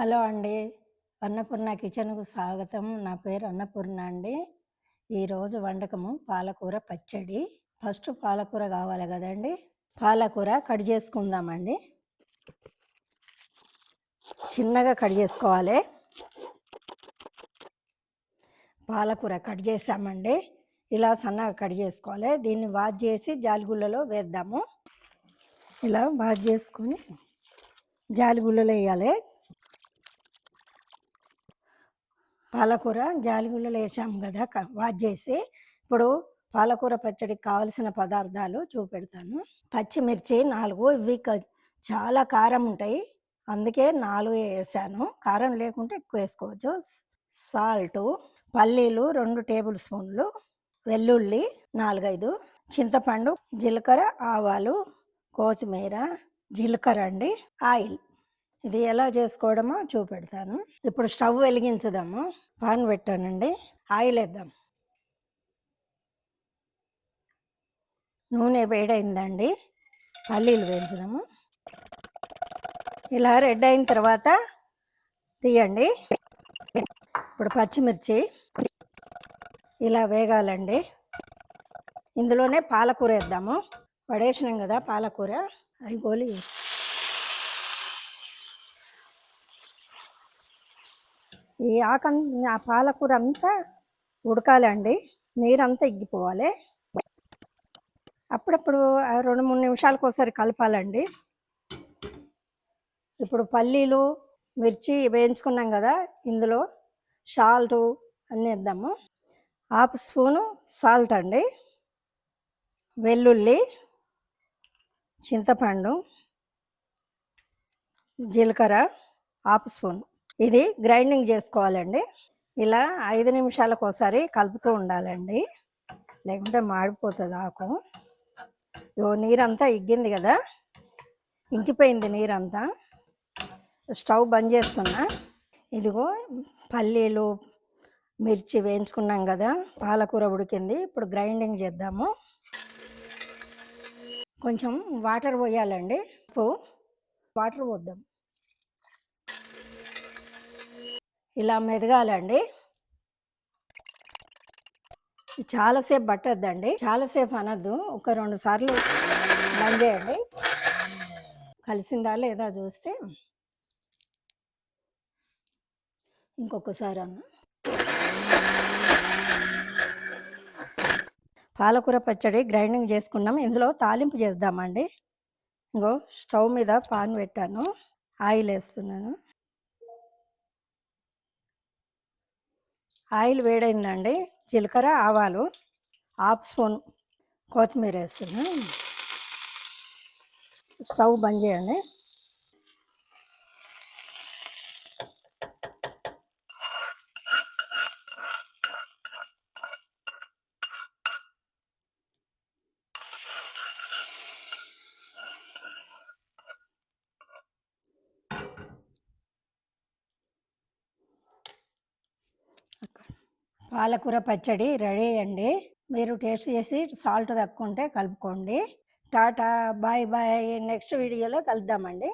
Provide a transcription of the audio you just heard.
Hello అండి. అన్నపూర్ణ కిచెన్‌కు స్వాగతం. నా పేరు అన్నపూర్ణ అండి. ఈరోజు వంటకము పాలకూర పచ్చడి. ఫస్ట్ పాలకూర కావాలి కదండీ! పాలకూర కట్ చేసుకుందామండి. చిన్నగా కట్ చేసుకోవాలి. పాలకూర కట్ చేసామండి. ఇలా సన్నగా కట్ చేసుకోవాలి. దీన్ని వాష్ చేసి జాలిగుళ్ళలో వేద్దాము. ఇలా వాష్ చేసుకొని జాలిగుళ్ళలో వేయాలి. పాలకూర జాలిగుళ్ళలో వేసాము కదా వాష్ చేసి. ఇప్పుడు పాలకూర పచ్చడికి కావలసిన పదార్థాలు చూపెడతాను. పచ్చిమిర్చి 4, ఇవి చాలా కారం ఉంటాయి, అందుకే 4 వేసాను. కారం లేకుంటే ఎక్కువ వేసుకోవచ్చు. సాల్టు, పల్లీలు 2 టేబుల్ స్పూన్లు, వెల్లుల్లి 4, 5, చింతపండు, జీలకర్ర, ఆవాలు, కొత్తిమీర, జీలకర్ర అండి, ఆయిల్. ఇది ఎలా చేసుకోవడమో చూపెడతాను. ఇప్పుడు స్టవ్ వెలిగించుదాము. పాన్ పెట్టానండి. ఆయిల్ వేద్దాం. నూనె వేడైందండి. పల్లీలు వేయించుదాము. ఇలా రెడ్ అయిన తర్వాత తీయండి. ఇప్పుడు పచ్చిమిర్చి ఇలా వేగాలండి. ఇందులోనే పాలకూర వేద్దాము. పడేసినాం కదా పాలకూర, అవి గోలి ఈ ఆ పాలకూర అంతా ఉడకాలండి. నీరంతా ఎగ్గిపోవాలి. అప్పుడప్పుడు 2-3 నిమిషాలకు ఒకసారి కలపాలండి. ఇప్పుడు పల్లీలు, మిర్చి వేయించుకున్నాం కదా, ఇందులో సాల్టు అన్నీ వేద్దాము. 1/2 స్పూను సాల్ట్ అండి, వెల్లుల్లి, చింతపండు, జీలకర్ర 1/2 స్పూన్. ఇది గ్రైండింగ్ చేసుకోవాలండి. ఇలా 5 నిమిషాలకు ఒకసారి కలుపుతూ ఉండాలండి, లేకుంటే మాడిపోతుంది ఆకు. నీరంతా ఇగ్గింది కదా, ఇంకిపోయింది నీరంతా. స్టవ్ బంద్ చేస్తున్నా. ఇదిగో పల్లీలు, మిర్చి వేయించుకున్నాం కదా, పాలకూర ఉడికింది. ఇప్పుడు గ్రైండింగ్ చేద్దాము. కొంచెం వాటర్ పోయాలండి. వాటర్ పోద్దాం. ఇలా మెదగాలండి. చాలాసేపు పట్టద్దండి, చాలాసేపు అనద్దు. ఒక 2 సార్లు బంద్ చేయండి. కలిసిందా లేదా చూస్తే ఇంకొకసారి అన్న. పాలకూర పచ్చడి గ్రైండింగ్ చేసుకున్నాం. ఇందులో తాలింపు చేద్దామండి. ఇంకో స్టవ్ మీద పాన్ పెట్టాను. ఆయిల్ వేస్తున్నాను. ఆయిల్ వేడైందండి. జీలకర్ర, ఆవాలు 1/2 స్పూన్, కొత్తిమీర వేస్తున్నాను. స్టవ్ బంద్ చేయండి. పాలకూర పచ్చడి రెడీ అండి. మీరు టేస్ట్ చేసి సాల్ట్ తక్కువ ఉంటే కలుపుకోండి. Tata, bye bye. నెక్స్ట్ వీడియోలో కలుద్దామండి.